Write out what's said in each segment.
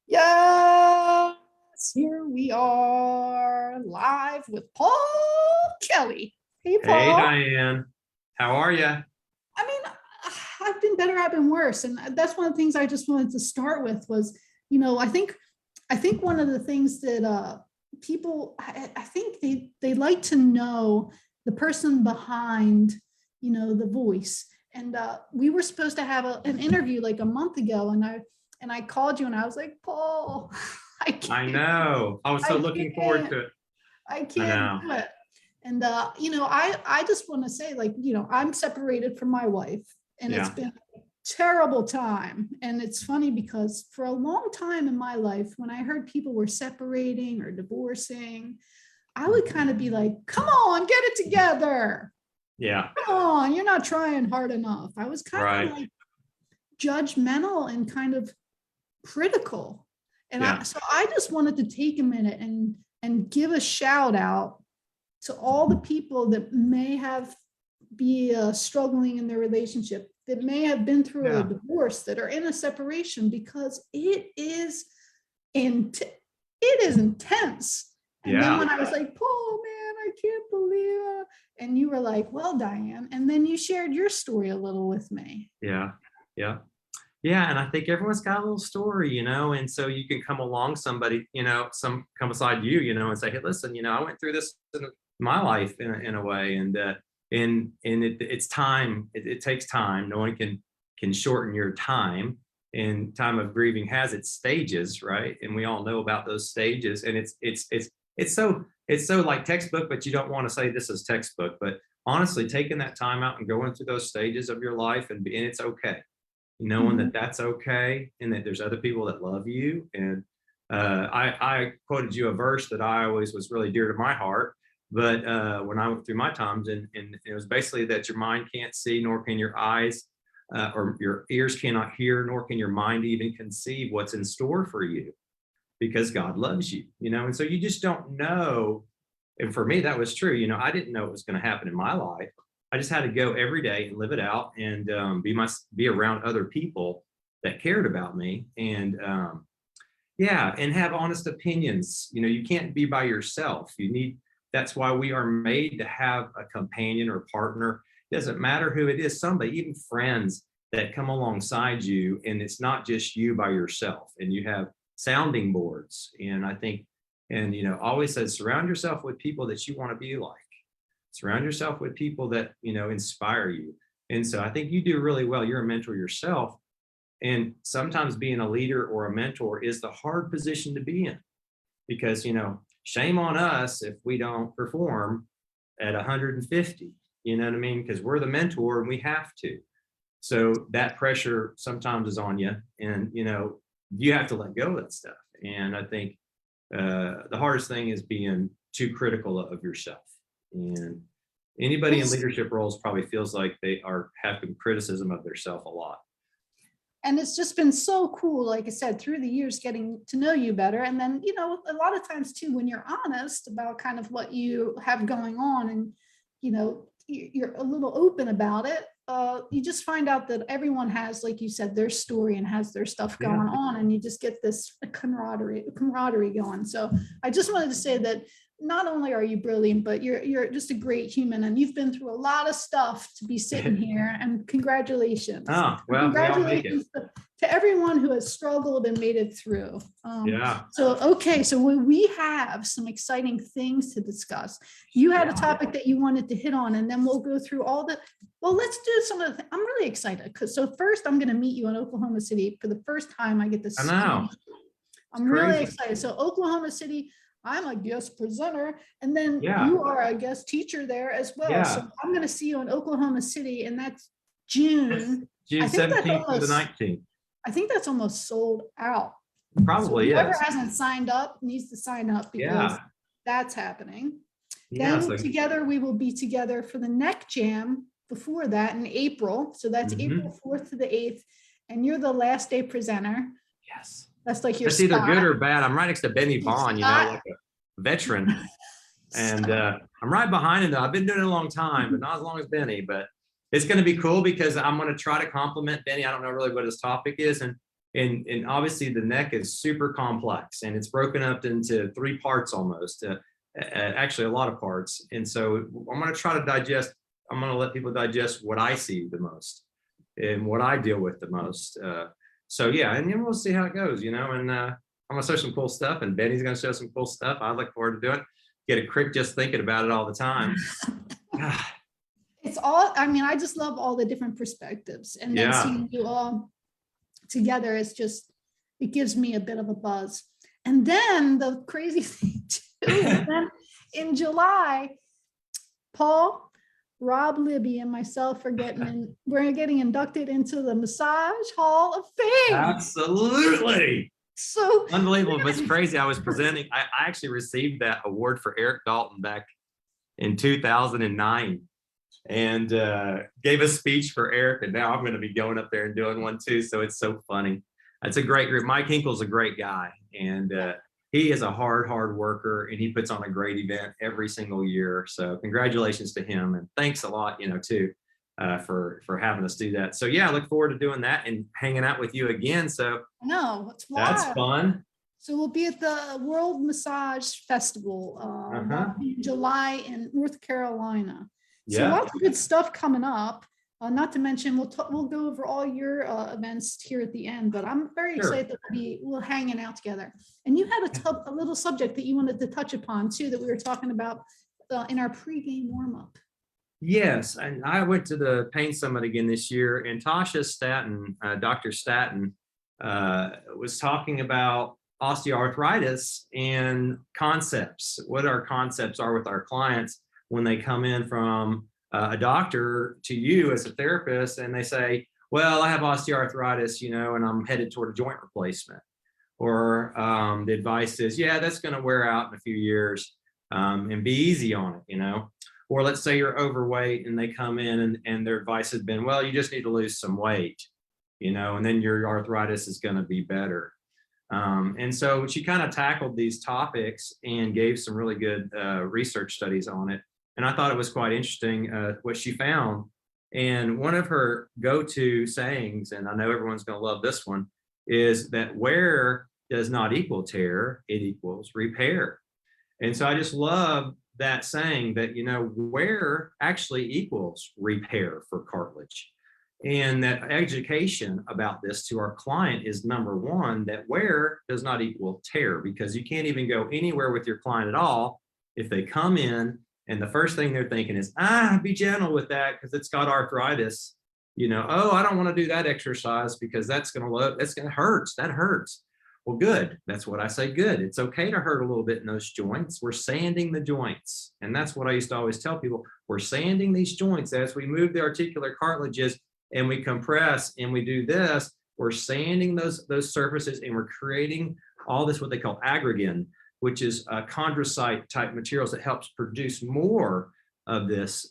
Yes, here we are live with Paul Kelly. Hey, Hey, Paul. Diane. How are you? I mean, I've been better, I've been worse. And that's one of the things I just wanted to start with was, I think one of the things that people, I think they like to know the person behind, the voice. And we were supposed to have an interview like a month ago, and I called you and I was like, Paul, I I can't, know. I was so I looking forward can't, to it. I I can't know. do it. And I just want to say, like, I'm separated from my wife, and it's Yeah. been a terrible time. And it's funny because for a long time in my life, when I heard people were separating or divorcing, I would kind of be like, come on, get it together. Yeah. Come on, you're not trying hard enough. I was kind of Right. like judgmental and kind of critical. And Yeah. so I just wanted to take a minute and give a shout out to all the people that may have be struggling in their relationship, that may have been through a Yeah. divorce, that are in a separation, because it is intense. And then Yeah. when I was like, Paul, man, I can't believe it. And you were like, well, Diane, and then you shared your story a little with me. Yeah. Yeah. Yeah. And I think everyone's got a little story, and so you can come along somebody, come beside you, and say, hey, listen, I went through this in my life in a way. And it's time. It takes time. No one can shorten your time. And time of grieving has its stages, right? And we all know about those stages. And it's so like textbook, but you don't want to say this is textbook. But honestly, taking that time out and going through those stages of your life, and it's okay, knowing that that's okay, and that there's other people that love you. And I quoted you a verse that I always was really dear to my heart. But when I went through my times, and it was basically that your mind can't see, nor can your eyes, or your ears cannot hear, nor can your mind even conceive what's in store for you, because God loves you, and so you just don't know. And for me, that was true. I didn't know it was going to happen in my life. I just had to go every day and live it out, and be around other people that cared about me, and yeah, and have honest opinions. You can't be by yourself. That's why we are made to have a companion or partner. It doesn't matter who it is, somebody, even friends that come alongside you, and it's not just you by yourself, and you have sounding boards. And I think, and always says, surround yourself with people that you want to be like. Surround yourself with people that inspire you. And so I think you do really well. You're a mentor yourself, and sometimes being a leader or a mentor is the hard position to be in, because shame on us if we don't perform at 150. You know what I mean? Because we're the mentor and we have to. So that pressure sometimes is on you, and you have to let go of that stuff. And I think the hardest thing is being too critical of yourself. And anybody in leadership roles probably feels like they are having criticism of themselves a lot. And it's just been so cool, like I said, through the years, getting to know you better. And then, a lot of times too, when you're honest about kind of what you have going on, and, you're a little open about it, you just find out that everyone has, like you said, their story and has their stuff going on, and you just get this camaraderie going. So I just wanted to say that not only are you brilliant, but you're just a great human, and you've been through a lot of stuff to be sitting here. And congratulations! Oh, well, congratulations to everyone who has struggled and made it through. Yeah. So we have some exciting things to discuss. You had a topic that you wanted to hit on, and then we'll go through all the. Well, let's do some of the. I'm really excited because first I'm going to meet you in Oklahoma City for the first time. I get this. I know. I'm really excited. So Oklahoma City, I'm a guest presenter, and then you are a guest teacher there as well. Yeah. So I'm going to see you in Oklahoma City, and that's June. June 17th to the 19th. I think that's almost sold out. Probably so whoever hasn't signed up needs to sign up, because that's happening. Yeah, then together we will be together for the Neck Jam before that in April. So that's April 4th to the 8th, and you're the last day presenter. Yes. That's like your That's either good or bad. I'm right next to Benny Vaughn, like a veteran. And I'm right behind him, though. I've been doing it a long time, but not as long as Benny. But it's going to be cool because I'm going to try to compliment Benny. I don't know really what his topic is. And And obviously the neck is super complex and it's broken up into 3 parts almost, actually a lot of parts. And so I'm going to try to digest, I'm going to let people digest what I see the most and what I deal with the most. So yeah, and then we'll see how it goes, you know, and I'm going to show some cool stuff and Benny's going to show some cool stuff. I look forward to doing it. Get a crick just thinking about it all the time. It's all, I mean, I just love all the different perspectives, and then Yeah. seeing you all together is just, it gives me a bit of a buzz. And then the crazy thing too, then in July, Paul, Rob Libby, and myself are we're getting inducted into the Massage Hall of Fame. Absolutely. So Unbelievable. It's crazy. I was presenting, I actually received that award for Eric Dalton back in 2009 and gave a speech for Eric. And now I'm going to be going up there and doing one too. So it's so funny. It's a great group. Mike Hinkle's a great guy. And he is a hard worker and he puts on a great event every single year. So congratulations to him. And thanks a lot, you know, too, for having us do that. So yeah, I look forward to doing that and hanging out with you again. So no, it's that's wild. fun. So we'll be at the World Massage Festival in July in North Carolina. So Yeah. lots of good stuff coming up. Not to mention, we'll go over all your events here at the end, but I'm very excited that we're hanging out together. And you had a little subject that you wanted to touch upon too, that we were talking about in our pregame warm-up. Yes, and I went to the Pain Summit again this year, and Tasha Staten, Dr. Staten, was talking about osteoarthritis and concepts, what our concepts are with our clients when they come in from a doctor to you as a therapist and they say, well, I have osteoarthritis, you know, and I'm headed toward a joint replacement. Or the advice is, yeah, that's going to wear out in a few years and be easy on it, you know. Or let's say you're overweight and they come in and their advice has been, well, you just need to lose some weight, you know, and then your arthritis is going to be better. And so she kind of tackled these topics and gave some really good research studies on it. And I thought it was quite interesting what she found. And one of her go-to sayings, and I know everyone's going to love this one, is that wear does not equal tear, it equals repair. And so I just love that saying that, you know, wear actually equals repair for cartilage. And that education about this to our client is number one, that wear does not equal tear, because you can't even go anywhere with your client at all if they come in and the first thing they're thinking is, be gentle with that because it's got arthritis. You know, oh, I don't want to do that exercise because that's going to hurt. That hurts. Well, good. That's what I say. Good. It's okay to hurt a little bit in those joints. We're sanding the joints. And that's what I used to always tell people. We're sanding these joints as we move the articular cartilages and we compress and we do this. We're sanding those surfaces and we're creating all this, what they call aggregan, which is chondrocyte type materials that helps produce more of this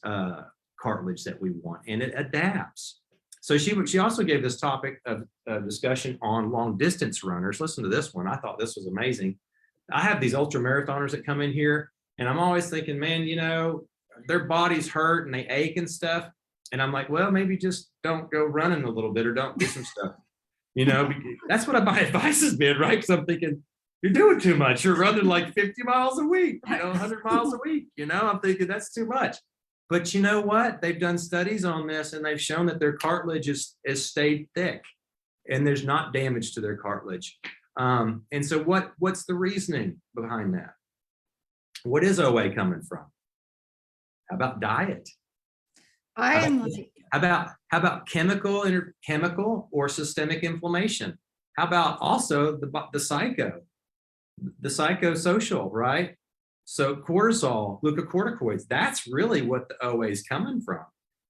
cartilage that we want, and it adapts. So she also gave this topic of discussion on long distance runners. Listen to this one. I thought this was amazing. I have these ultra marathoners that come in here and I'm always thinking, man, you know, their bodies hurt and they ache and stuff. And I'm like, well, maybe just don't go running a little bit or don't do some stuff. You know, that's what my advice has been, right? Because I'm thinking, you're doing too much. You're running like 50 miles a week, you know, 100 miles a week. You know, I'm thinking that's too much. But you know what? They've done studies on this and they've shown that their cartilage has stayed thick and there's not damage to their cartilage. And so what's the reasoning behind that? What is OA coming from? How about diet? How about chemical or systemic inflammation? How about also the psychosocial, right? So cortisol, glucocorticoids, that's really what the OA is coming from.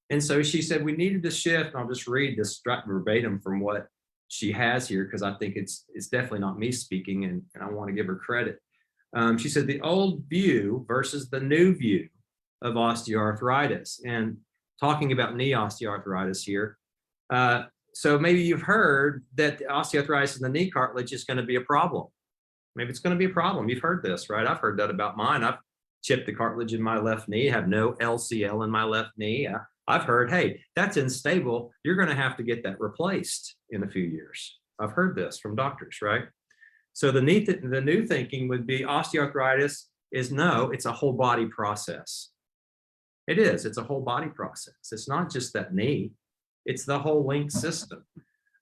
And so she said we needed to shift, and I'll just read this verbatim from what she has here, because I think it's definitely not me speaking, and I want to give her credit. She said the old view versus the new view of osteoarthritis, and talking about knee osteoarthritis here. So maybe you've heard that the osteoarthritis in the knee cartilage is going to be a problem. Maybe it's going to be a problem. You've heard this, right? I've heard that about mine. I've chipped the cartilage in my left knee, have no LCL in my left knee. I've heard, hey, that's unstable. You're going to have to get that replaced in a few years. I've heard this from doctors, right? So the new thinking would be osteoarthritis is no, it's a whole body process. It is, it's a whole body process. It's not just that knee, it's the whole link system.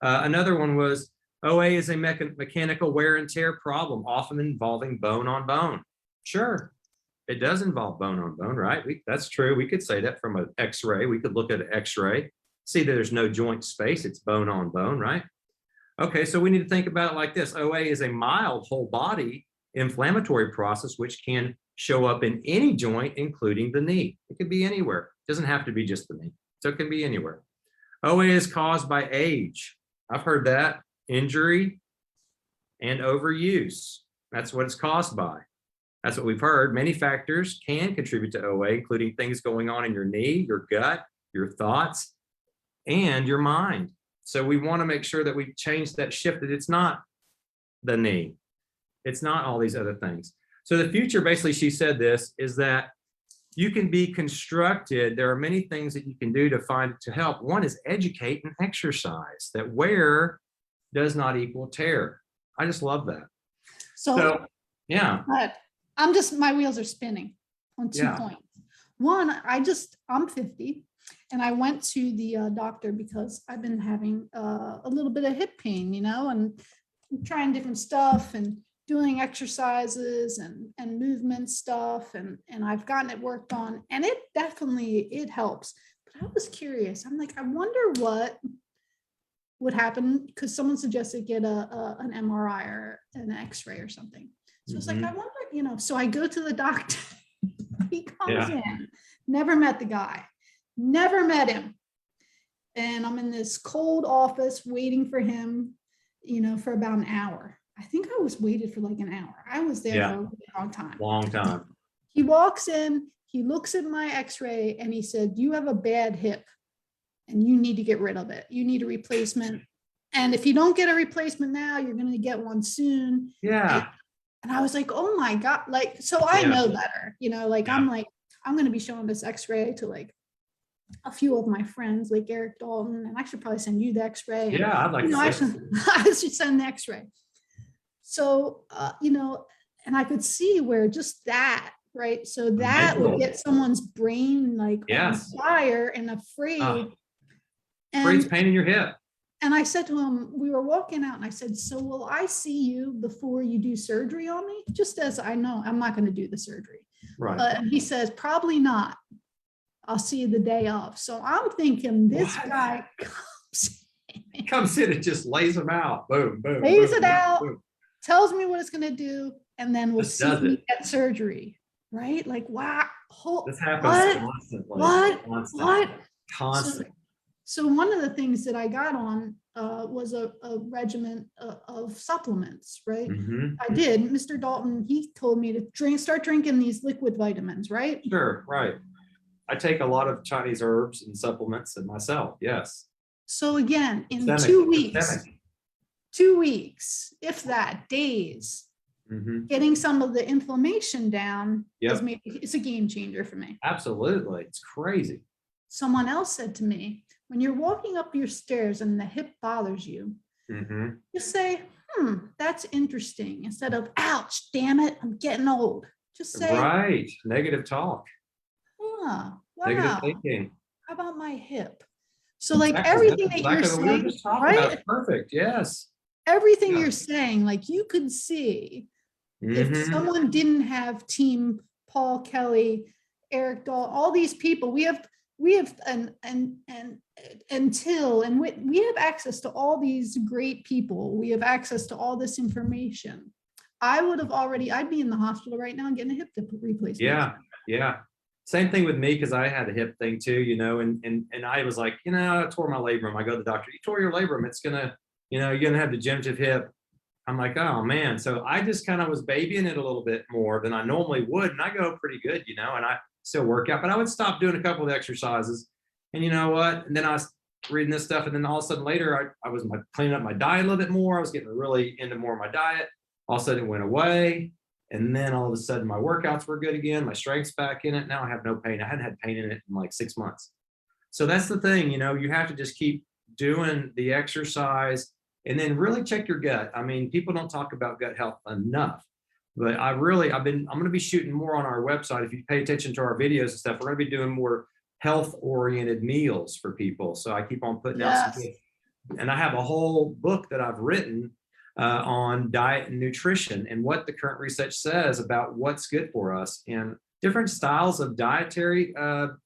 Another one was OA is a mechanical wear and tear problem, often involving bone on bone. Sure, it does involve bone on bone, right? That's true. We could say that from an X-ray. We could look at an X-ray, see that there's no joint space. It's bone on bone, right? Okay, so we need to think about it like this. OA is a mild whole body inflammatory process which can show up in any joint, including the knee. It could be anywhere. It doesn't have to be just the knee. So it can be anywhere. OA is caused by age. I've heard that. Injury and overuse. That's what it's caused by. That's what we've heard. Many factors can contribute to OA, including things going on in your knee, your gut, your thoughts, and your mind. So we want to make sure that we change that shift, that it's not the knee. It's not all these other things. So the future, basically, she said this, is that you can be constructed. There are many things that you can do to help. One is educate and exercise. That wear does not equal tear. I just love that. So yeah. But my wheels are spinning on 2 points. One, I'm 50 and I went to the doctor because I've been having a little bit of hip pain, and I'm trying different stuff and doing exercises and movement stuff. And I've gotten it worked on, and it helps. But I was curious. I'm like, I wonder what would happen, because someone suggested get an MRI or an X-ray or something. So it's like, I wonder, so I go to the doctor. He comes in, never met the guy, never met him. And I'm in this cold office waiting for him, for about an hour. I think I was waited for like an hour. I was there for a really long time. Long time. He walks in, he looks at my X-ray, and he said, "You have a bad hip and you need to get rid of it. You need a replacement. And if you don't get a replacement now, you're going to get one soon." Yeah. And I was like, oh my God. So I know better, I'm like, I'm going to be showing this X-ray to like a few of my friends, like Eric Dalton, and I should probably send you the X-ray. Yeah, I'd like to. I should send the X-ray. So, and I could see where just that, right? So that would get someone's brain like on fire and afraid. Afraid's pain in your hip. And I said to him, we were walking out, and I said, "So will I see you before you do surgery on me?" Just as I know I'm not going to do the surgery. Right. And he says, "Probably not. I'll see you the day of." So I'm thinking this guy comes in and just lays them out. Boom, boom. Lays boom, it out, boom. tells me what it's going to do, and then we'll see me at surgery. Right? Like, wow. This happens constantly. What? Constantly. So one of the things that I got on was a regimen of supplements, right? Mm-hmm. I did. Mr. Dalton, he told me to start drinking these liquid vitamins, right? Sure, right. I take a lot of Chinese herbs and supplements and myself, yes. So again, in Systemic. 2 weeks, if that, days, getting some of the inflammation down it's a game changer for me. Absolutely. It's crazy. Someone else said to me, when you're walking up your stairs and the hip bothers you, you say, that's interesting, instead of, ouch, damn it, I'm getting old. Just say, right. Negative talk. Wow. Negative thinking. How about my hip? So like everything that you're saying, right? Perfect. Yes. Everything you're saying, like you could see if someone didn't have team Paul Kelly, Eric Dahl, all these people, we have we have access to all these great people. We have access to all this information. I'd be in the hospital right now getting a hip replacement. Yeah. Same thing with me, because I had a hip thing too, and I was like, I tore my labrum. I go to the doctor, you tore your labrum. It's gonna, you're gonna have degenerative hip. I'm like, oh man. So I just kind of was babying it a little bit more than I normally would. And I go pretty good, and I still work out, but I would stop doing a couple of exercises. And you know what? And then I was reading this stuff. And then all of a sudden later, I was cleaning up my diet a little bit more. I was getting really into more of my diet. All of a sudden it went away. And then all of a sudden my workouts were good again. My strength's back in it. Now I have no pain. I hadn't had pain in it in like 6 months. So that's the thing, you have to just keep doing the exercise, And then really check your gut. I mean, people don't talk about gut health enough, but I'm going to be shooting more on our website. If you pay attention to our videos and stuff, we're going to be doing more health oriented meals for people. So I keep on putting out some Yes. good, and I have a whole book that I've written on diet and nutrition and what the current research says about what's good for us, and different styles of dietary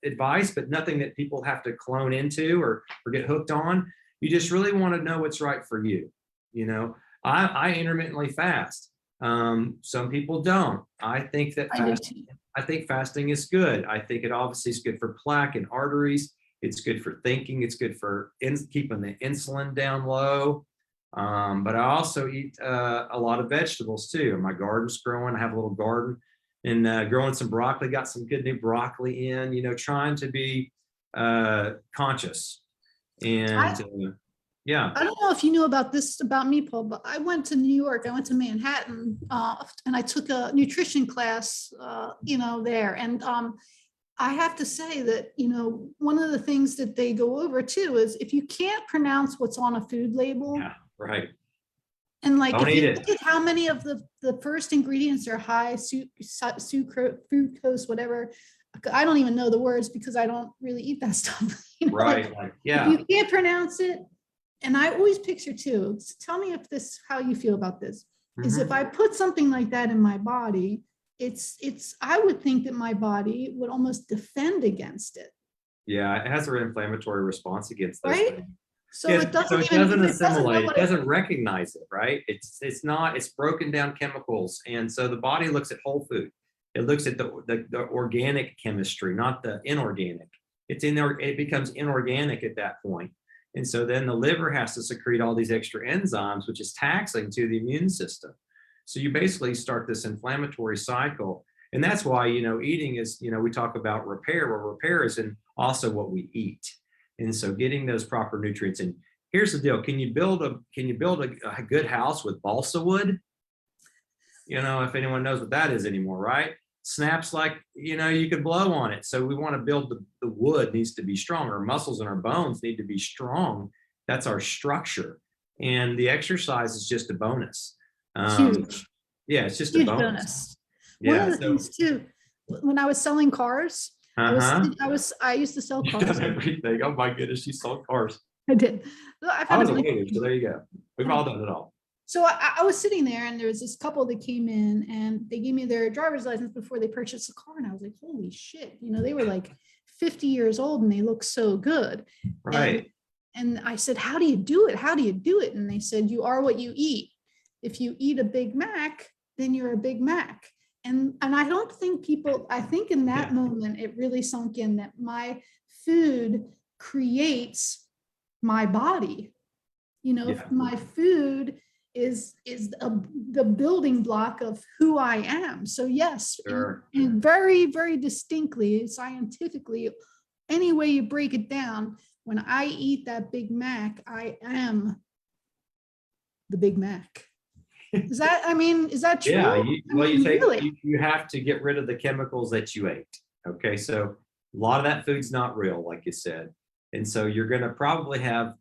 advice, but nothing that people have to clone into or get hooked on. You just really want to know what's right for you. You know, I intermittently fast. Some people don't. I think that I do too. I think fasting is good. I think it obviously is good for plaque and arteries. It's good for thinking. It's good for keeping the insulin down low. But I also eat a lot of vegetables too. My garden's growing. I have a little garden and growing some broccoli. Got some good new broccoli in. You know, trying to be conscious. And yeah. I don't know if you knew about this about me, Paul, but I went to New York. I went to Manhattan, and I took a nutrition class, there. And I have to say that, one of the things that they go over too is if you can't pronounce what's on a food label, Yeah, right. and like Don't if eat you it. look at how many of the first ingredients are high fructose, whatever. I don't even know the words because I don't really eat that stuff. Right. Like, Yeah. if you can't pronounce it, and I always picture too, tell me if this, how you feel about this, is if I put something like that in my body, I would think that my body would almost defend against it. Yeah, it has an inflammatory response against those Right? things. So Yes, it so doesn't it even, doesn't it doesn't know assimilate, it what doesn't recognize it, right? It's broken down chemicals. And so the body looks at whole food. It looks at the organic chemistry, not the inorganic. It's in there, it becomes inorganic at that point. And so then the liver has to secrete all these extra enzymes, which is taxing to the immune system. So you basically start this inflammatory cycle. And that's why, eating is, we talk about repair, where repair is in also what we eat. And so getting those proper nutrients. And here's the deal. Can you build a good house with balsa wood? If anyone knows what that is anymore, right? Snaps like, you could blow on it. So we want to build the wood needs to be strong. Our muscles and our bones need to be strong. That's our structure. And the exercise is just a bonus. huge, Yeah, it's just a huge bonus. bonus. One Yeah. of the things too, when I was selling cars, I used to sell You've done cars. everything. Oh my goodness, you sold cars. I did. I've I had was a a waiter, so there you go. We've all done it all. So I was sitting there and there was this couple that came in and they gave me their driver's license before they purchased the car. And I was like, holy shit. They were like 50 years old and they looked so good. Right. And I said, how do you do it? How do you do it? And they said, you are what you eat. If you eat a Big Mac, then you're a Big Mac. And I don't think I think in that moment, it really sunk in that my food creates my body. If my food is the building block of who I am. So yes, Sure. and very, very distinctly, scientifically, any way you break it down, when I eat that Big Mac, I am the Big Mac. Is that true? Yeah. Really? You have to get rid of the chemicals that you ate. Okay. So a lot of that food's not real, like you said. And so you're going to probably have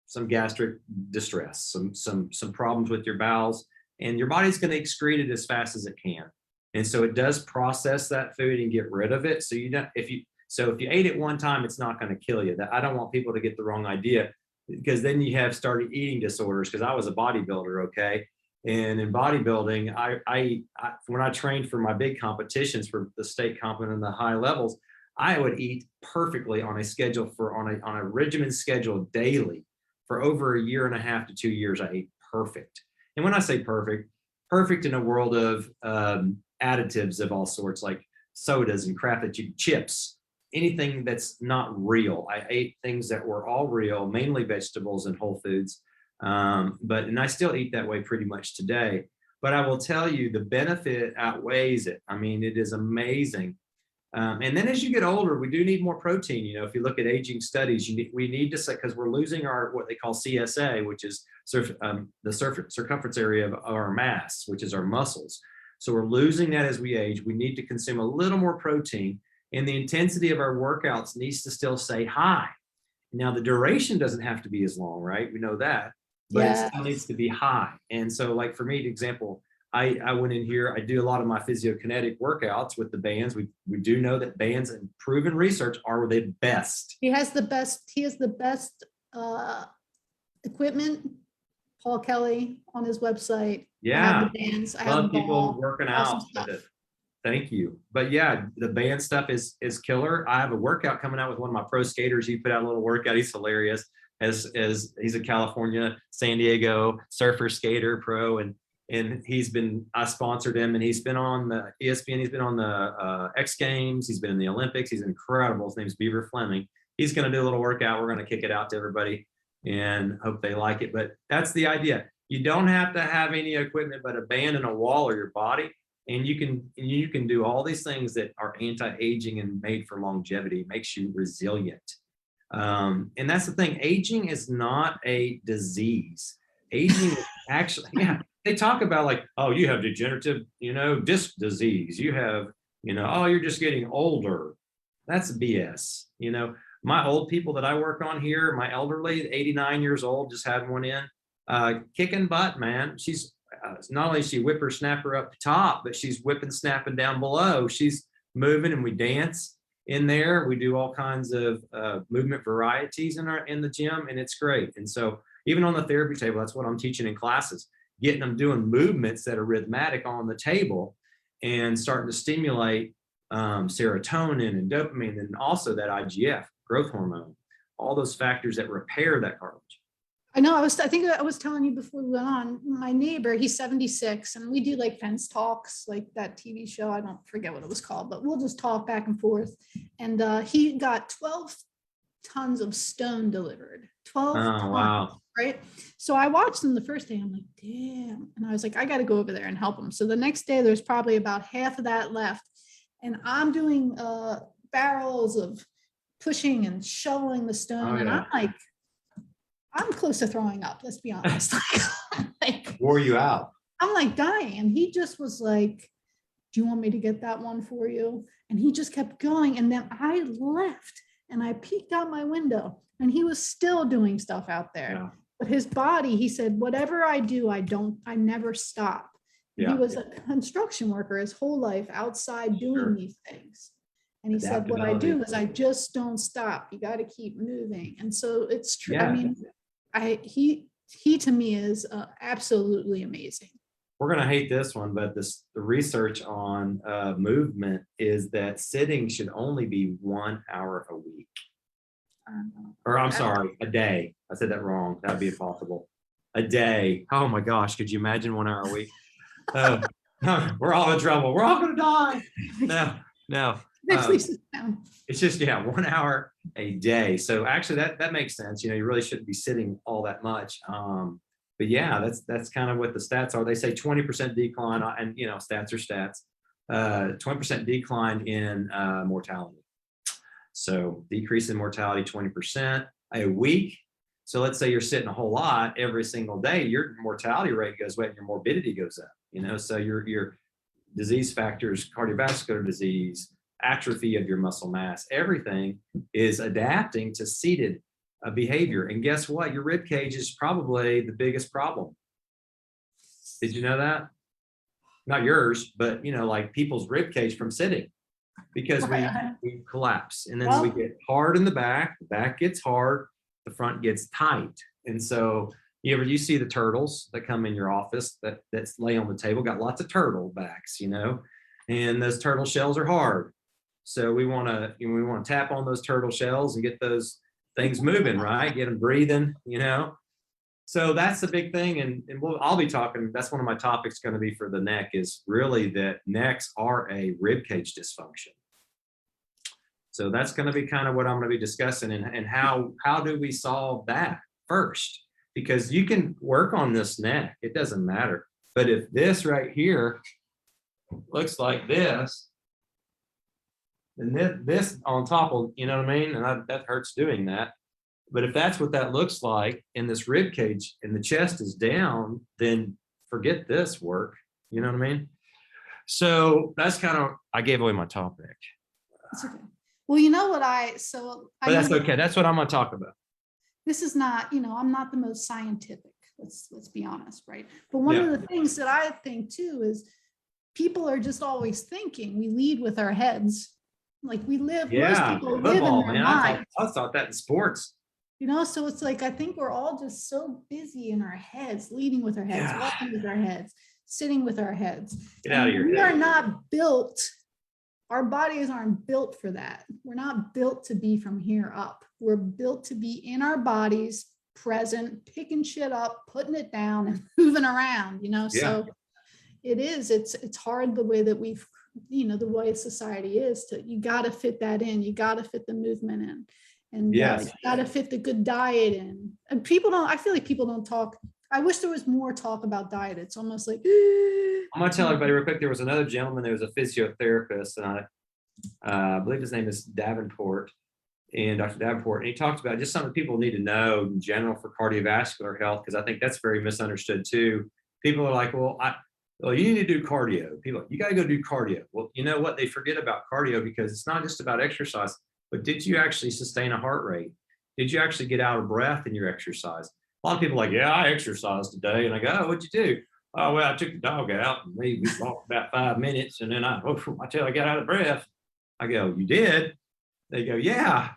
some gastric distress, some problems with your bowels, and your body's going to excrete it as fast as it can. And so it does process that food and get rid of it. So if you ate it one time, it's not going to kill you. I don't want people to get the wrong idea, because then you have started eating disorders. Because I was a bodybuilder, okay, and in bodybuilding, I when I trained for my big competitions for the state comp and the high levels, I would eat perfectly on a regimen schedule daily. For over a year and a half to 2 years, I ate perfect. And when I say perfect, perfect in a world of additives of all sorts, like sodas and crap chips, anything that's not real. I ate things that were all real, mainly vegetables and whole foods. And I still eat that way pretty much today. But I will tell you, the benefit outweighs it. I mean, it is amazing. And then as you get older, we do need more protein. If you look at aging studies, we need to say, because we're losing our what they call CSA, which is the circumference area of our mass, which is our muscles. So we're losing that as we age. We need to consume a little more protein, and the intensity of our workouts needs to still stay high. Now, the duration doesn't have to be as long, right? We know that. but it Yeah. still needs to be high. And so like for me, the example, I went in here, I do a lot of my physiokinetic workouts with the bands. We do know that bands and proven research are the best. He has the best equipment. Paul Kelly on his website. I have Yeah. the bands, I have Love the people ball, working awesome out with stuff. it. Thank you. But yeah, the band stuff is killer. I have a workout coming out with one of my pro skaters. He put out a little workout. He's hilarious. As he's a California, San Diego surfer skater pro, and I sponsored him, and he's been on the ESPN. He's been on the X Games. He's been in the Olympics. He's incredible. His name's Beaver Fleming. He's going to do a little workout. We're going to kick it out to everybody and hope they like it. But that's the idea. You don't have to have any equipment but a band and a wall or your body. And you can do all these things that are anti-aging and made for longevity. It makes you resilient. And that's the thing. Aging is not a disease. Aging is actually, yeah, they talk about like, oh, you have degenerative, disc disease. You have, oh, you're just getting older. That's BS. My old people that I work on here, my elderly, 89 years old, just had one in, kicking butt, man. She's not only is she whippersnapper up top, but she's whipping, snapping down below. She's moving, and we dance in there. We do all kinds of movement varieties in the gym, and it's great. And so even on the therapy table, that's what I'm teaching in classes, getting them doing movements that are rhythmic on the table and starting to stimulate serotonin and dopamine, and also that IGF, growth hormone, all those factors that repair that cartilage. I know. I think I was telling you before we went on. My neighbor, he's 76, and we do like fence talks, like that TV show. I don't forget what it was called, but we'll just talk back and forth. And he got 12 tons of stone delivered. 12 tons, Wow. right? So I watched them the first day. I'm like, damn. And I was like, I got to go over there and help him. So the next day, there's probably about half of that left. And I'm doing barrels of pushing and shoveling the stone. And I'm like, I'm close to throwing up, let's be honest. Wore you out. I'm like dying. And he just was like, do you want me to get that one for you? And he just kept going. And then I left and I peeked out my window, and he was still doing stuff out there. Yeah. But his body, he said, whatever I do, I never stop. Yeah. He was a construction worker his whole life outside doing these things. And he said, what I do is I just don't stop. You got to keep moving. And so it's true. Yeah. I mean, he to me is absolutely amazing. We're going to hate this one, but the research on movement is that sitting should only be 1 hour a week. Or I'm sorry, a day. I said that wrong. That'd be impossible. A day. Oh my gosh. Could you imagine 1 hour a week? We're all in trouble. We're all going to die. No. It's just, 1 hour a day. So actually that makes sense. You really shouldn't be sitting all that much. But yeah, that's kind of what the stats are. They say 20% decline, and stats are stats. 20% decline in mortality. So decrease in mortality 20% a week. So let's say you're sitting a whole lot every single day, your mortality rate goes up and your morbidity goes up. So your disease factors, cardiovascular disease, atrophy of your muscle mass, everything is adapting to seated behavior. And guess what? Your rib cage is probably the biggest problem. Did you know that? Not yours, but like people's rib cage from sitting, because we collapse, and then we get hard in the back gets hard, the front gets tight. And so you see the turtles that come in your office that's lay on the table, got lots of turtle backs, and those turtle shells are hard. So we want to tap on those turtle shells and get those things moving, right? Get them breathing, So that's the big thing. And I'll be talking, that's one of my topics going to be for the neck, is really that necks are a rib cage dysfunction. So that's going to be kind of what I'm going to be discussing, and how do we solve that first? Because you can work on this neck, it doesn't matter. But if this right here looks like this, and this on top of, you know what I mean? And that hurts doing that. But if that's what that looks like, and this rib cage and the chest is down, then forget this work. You know what I mean? So that's kind of, I gave away my topic. It's okay. Well, you know what but that's okay. That's what I'm going to talk about. This is not, I'm not the most scientific. Let's be honest, right? But one of the things that I think too is people are just always thinking. We lead with our heads. Like most people live in their mind. I thought that in sports. So it's like, I think we're all just so busy in our heads, leading with our heads, walking with our heads, sitting with our heads. Get out of your head. We are not built, our bodies aren't built for that. We're not built to be from here up. We're built to be in our bodies, present, picking shit up, putting it down and moving around, so it's hard the way that we've, the way society is you got to fit that in. You got to fit the movement in. And you got to fit the good diet in. And I feel like people don't talk. I wish there was more talk about diet. It's almost like, I'm going to tell everybody real quick. There was another gentleman, there was a physiotherapist, and I believe his name is Davenport, and Dr. Davenport. And he talked about just something people need to know in general for cardiovascular health, because I think that's very misunderstood too. People are like, well, you need to do cardio. People are like, you got to go do cardio. Well, you know what? They forget about cardio because it's not just about exercise. But did you actually sustain a heart rate? Did you actually get out of breath in your exercise? A lot of people are like, yeah, I exercised today. And I go, oh, what'd you do? Oh, well, I took the dog out and we walked about 5 minutes. And then I got out of breath. I go, you did? They go, yeah.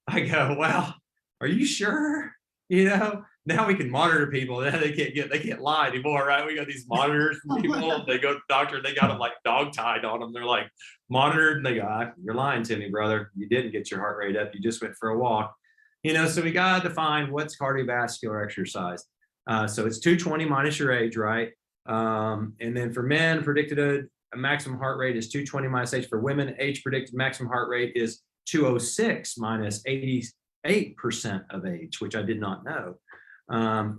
I go, well, are you sure? Now we can monitor people. They can't lie anymore, right? We got these monitors from people. They go to the doctor, they got them like dog tied on them. They're like monitored, and they go, you're lying to me, brother. You didn't get your heart rate up. You just went for a walk. So we got to define what's cardiovascular exercise. So it's 220 minus your age, right? And then for men, predicted a maximum heart rate is 220 minus age. For women, age predicted maximum heart rate is 206 minus 88% of age, which I did not know.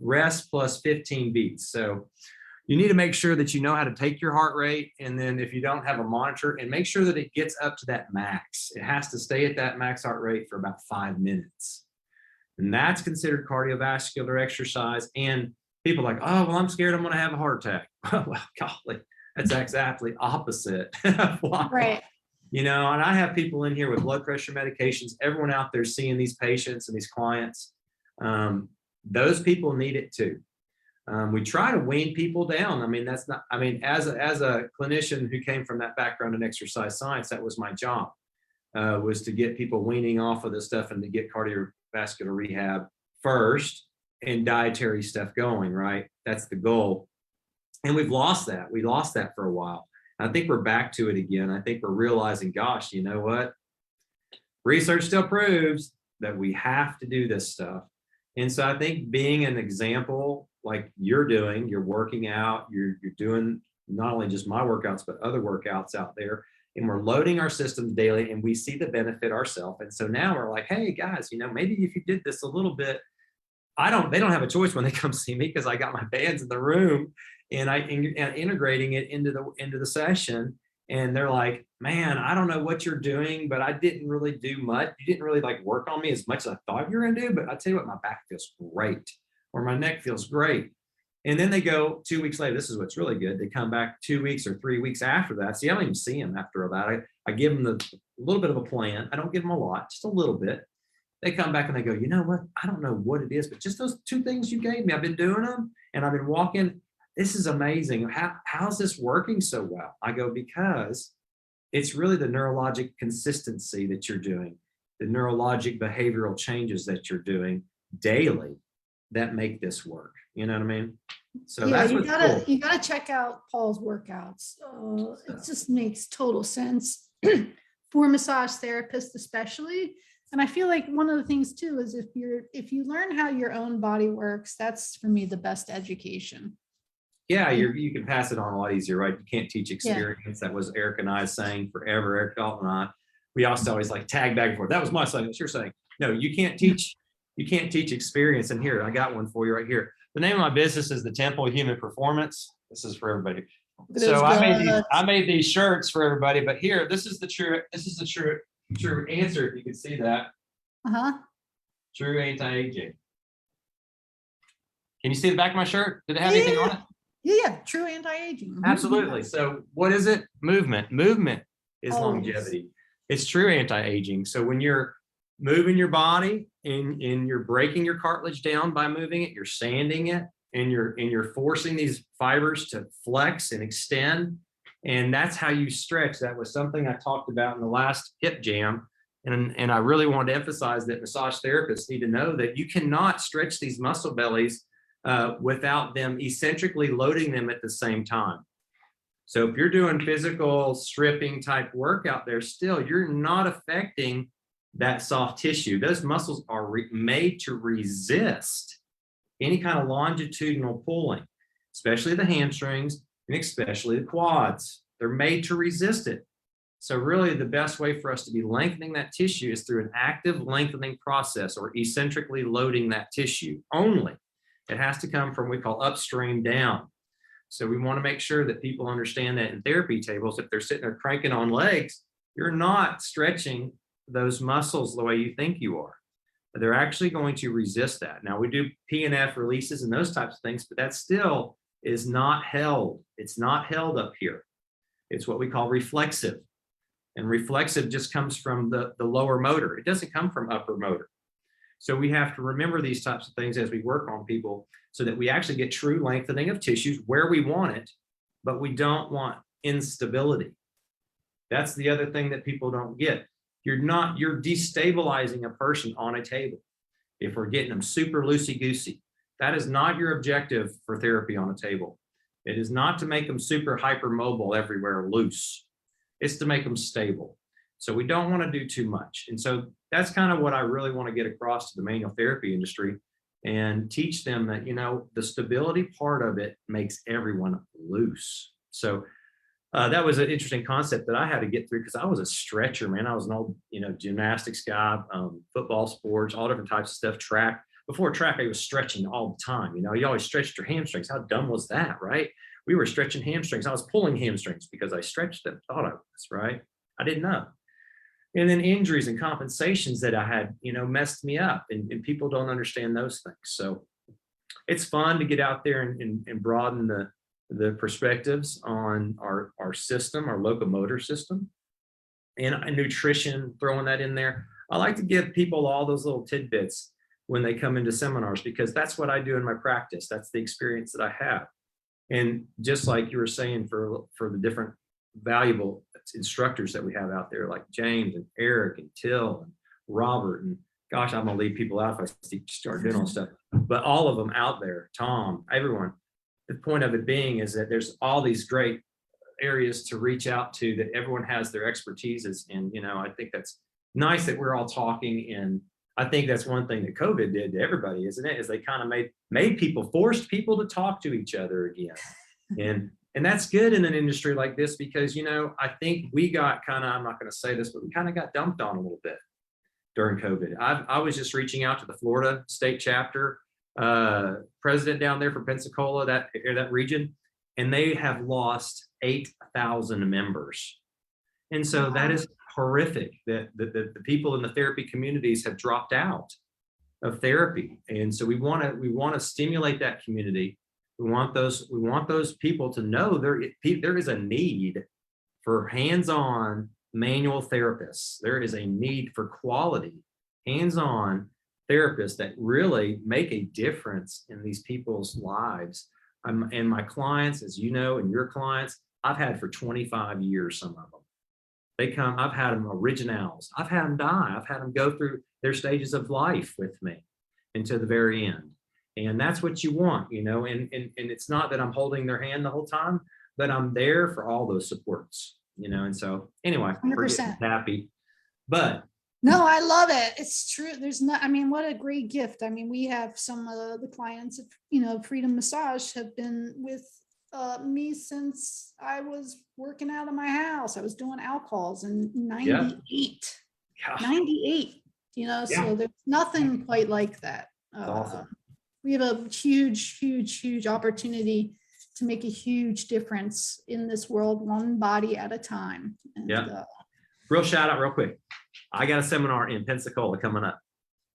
Rest plus 15 beats. So you need to make sure that you know how to take your heart rate. And then if you don't have a monitor, and make sure that it gets up to that max. It has to stay at that max heart rate for about 5 minutes. And that's considered cardiovascular exercise. And people are like, oh, well, I'm scared I'm going to have a heart attack. Well, golly, that's exactly opposite. right. And I have people in here with blood pressure medications. Everyone out there seeing these patients and these clients, those people need it too. We try to wean people down. As a clinician who came from that background in exercise science, that was my job, was to get people weaning off of this stuff and to get cardiovascular rehab first and dietary stuff going, right? That's the goal. And we've lost that. We lost that for a while. I think we're back to it again. I think we're realizing, gosh, you know what? Research still proves that we have to do this stuff. And so I think being an example like you're doing, you're working out, you're doing not only just my workouts, but other workouts out there, and we're loading our systems daily and we see the benefit ourselves. And so now we're like, hey guys, maybe if you did this a little bit, they don't have a choice when they come see me because I got my bands in the room and integrating it into the session. And they're like, man, I don't know what you're doing, but I didn't really do much. You didn't really work on me as much as I thought you were going to do. But I tell you what, my back feels great, or my neck feels great. And then they go 2 weeks later. This is what's really good. They come back 2 weeks or 3 weeks after that. See, I don't even see them after that. I give them a little bit of a plan. I don't give them a lot, just a little bit. They come back and they go, you know what? I don't know what it is, but just those 2 things you gave me, I've been doing them and I've been walking. This is amazing. How's this working so well? I go, because it's really the neurologic consistency that you're doing, the neurologic behavioral changes that you're doing daily that make this work. You know what I mean? So yeah, that's cool. You gotta check out Paul's workouts. It just makes total sense for massage therapists, especially. And I feel like one of the things too is if you learn how your own body works, that's for me the best education. Yeah, you can pass it on a lot easier, right? You can't teach experience. Yeah. That was Eric and I saying forever. Eric Dalton and I, we also always tag back and forth. That was my saying. That's your saying. No, you can't teach experience. And here, I got one for you right here. The name of my business is the Temple of Human Performance. This is for everybody. So I made these shirts for everybody, but here, this is the true answer. If you can see that. True anti-aging. Can you see the back of my shirt? Did it have anything on it? Yeah, true anti-aging. Absolutely. So what is it? Movement. Movement is longevity. It's true anti-aging. So when you're moving your body and you're breaking your cartilage down by moving it, you're sanding it, and you're forcing these fibers to flex and extend. And that's how you stretch. That was something I talked about in the last hip jam. And I really wanted to emphasize that massage therapists need to know that you cannot stretch these muscle bellies without them eccentrically loading them at the same time. So if you're doing physical stripping type work out there, still, you're not affecting that soft tissue. Those muscles are made to resist any kind of longitudinal pulling, especially the hamstrings and especially the quads. They're made to resist it. So really the best way for us to be lengthening that tissue is through an active lengthening process, or eccentrically loading that tissue only. It has to come from what we call upstream down. So we want to make sure that people understand that in therapy tables, if they're sitting there cranking on legs, you're not stretching those muscles the way you think you are. They're actually going to resist that. Now we do P&F releases and those types of things, but that still is not held. It's not held up here. It's what we call reflexive. And reflexive just comes from the lower motor. It doesn't come from upper motor. So we have to remember these types of things as we work on people so that we actually get true lengthening of tissues where we want it, but we don't want instability. That's the other thing that people don't get. You're destabilizing a person on a table. If we're getting them super loosey-goosey, that is not your objective for therapy on a table. It is not to make them super hypermobile everywhere loose. It's to make them stable. So we don't want to do too much. And so that's kind of what I really want to get across to the manual therapy industry and teach them that, the stability part of it makes everyone loose. So that was an interesting concept that I had to get through because I was a stretcher, man. I was an old, gymnastics guy, football sports, all different types of stuff, track. Before track, I was stretching all the time. You always stretched your hamstrings. How dumb was that, right? We were stretching hamstrings. I was pulling hamstrings because I stretched them, thought I was, right? I didn't know. And then injuries and compensations that I had, messed me up, and people don't understand those things. So it's fun to get out there and broaden the perspectives on our system, our locomotor system, and nutrition, throwing that in there. I like to give people all those little tidbits when they come into seminars, because that's what I do in my practice. That's the experience that I have. And just like you were saying, for the different valuable instructors that we have out there, like James and Eric and Till and Robert, and gosh, I'm gonna leave people out if I start doing all stuff, but all of them out there, Tom, everyone. The point of it being is that there's all these great areas to reach out to that everyone has their expertises in. I think that's nice that we're all talking, and I think that's one thing that COVID did to everybody, isn't it? Is they kind of forced people to talk to each other again. And that's good in an industry like this, because, I think we got I'm not going to say this, but we kind of got dumped on a little bit during COVID. I was just reaching out to the Florida state chapter president down there for Pensacola, that region, and they have lost 8,000 members. And so that is horrific that the people in the therapy communities have dropped out of therapy. And so we want to stimulate that community. We want those people to know there is a need for hands-on manual therapists. There is a need for quality hands-on therapists that really make a difference in these people's lives. And my clients, as you know, and your clients, I've had for 25 years, some of them. I've had them originals. I've had them die. I've had them go through their stages of life with me until the very end. And that's what you want, and it's not that I'm holding their hand the whole time, but I'm there for all those supports, and so anyway, 100%. we're getting happy. But no, I love it. It's true. What a great gift. We have some of the clients of Freedom Massage have been with me since I was working out of my house. I was doing alcohols in 98, gosh. 98, so there's nothing quite like that. Awesome. We have a huge opportunity to make a huge difference in this world, one body at a time. And, real shout out real quick. I got a seminar in Pensacola coming up.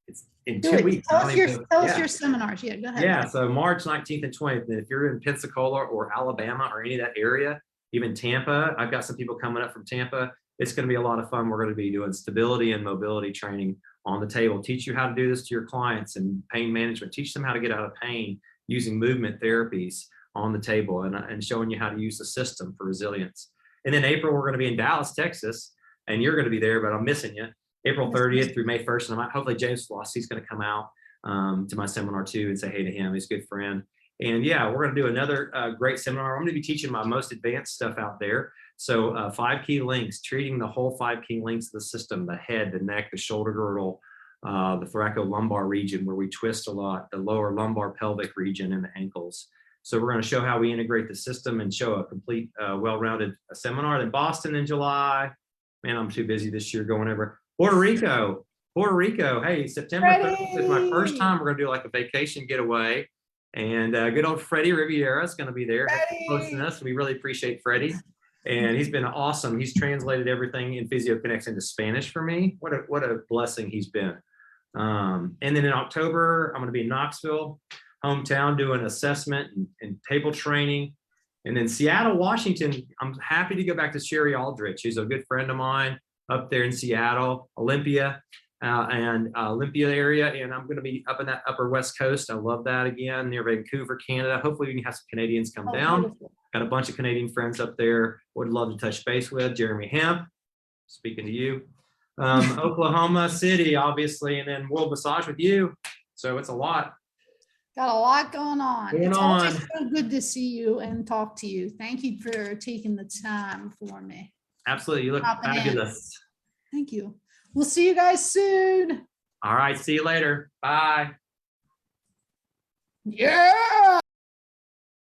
It's in 2 weeks. Tell us your seminars. Yeah, go ahead. Yeah, so March 19th and 20th. And if you're in Pensacola or Alabama or any of that area, even Tampa, I've got some people coming up from Tampa. It's going to be a lot of fun. We're going to be doing stability and mobility training on the table. Teach you how to do this to your clients, and pain management. Teach them how to get out of pain using movement therapies on the table and showing you how to use the system for resilience. And in April, we're going to be in Dallas, Texas, and you're going to be there, but I'm missing you. April 30th through May 1st. And hopefully James Flossie's going to come out to my seminar too and say hey to him. He's a good friend. And yeah, we're going to do another great seminar. I'm going to be teaching my most advanced stuff out there. So 5 key links, treating the whole 5 key links of the system, the head, the neck, the shoulder girdle, the thoracolumbar region where we twist a lot, the lower lumbar pelvic region, and the ankles. So we're going to show how we integrate the system and show a complete, well-rounded seminar. Then Boston in July. Man, I'm too busy this year going over. Puerto Rico. Hey, September 30th is my first time. We're going to do like a vacation getaway. And good old Freddie Riviera is going to be there hosting us. We really appreciate Freddie. And he's been awesome. He's translated everything in PhysioConnects into Spanish for me. What a blessing he's been. And then in October, I'm going to be in Knoxville, hometown, doing assessment and table training. And then Seattle, Washington, I'm happy to go back to Sherry Aldrich. She's a good friend of mine up there in Seattle, Olympia area. And I'm going to be up in that upper West Coast. I love that again, near Vancouver, Canada. Hopefully we can have some Canadians come down. Beautiful. Got a bunch of Canadian friends up there. Would love to touch base with. Jeremy Hemp, speaking to you. Oklahoma City, obviously, and then World Massage with you. So it's a lot. Got a lot going on. It's always so good to see you and talk to you. Thank you for taking the time for me. Absolutely. You look fabulous. Thank you. We'll see you guys soon. All right. See you later. Bye. Yeah.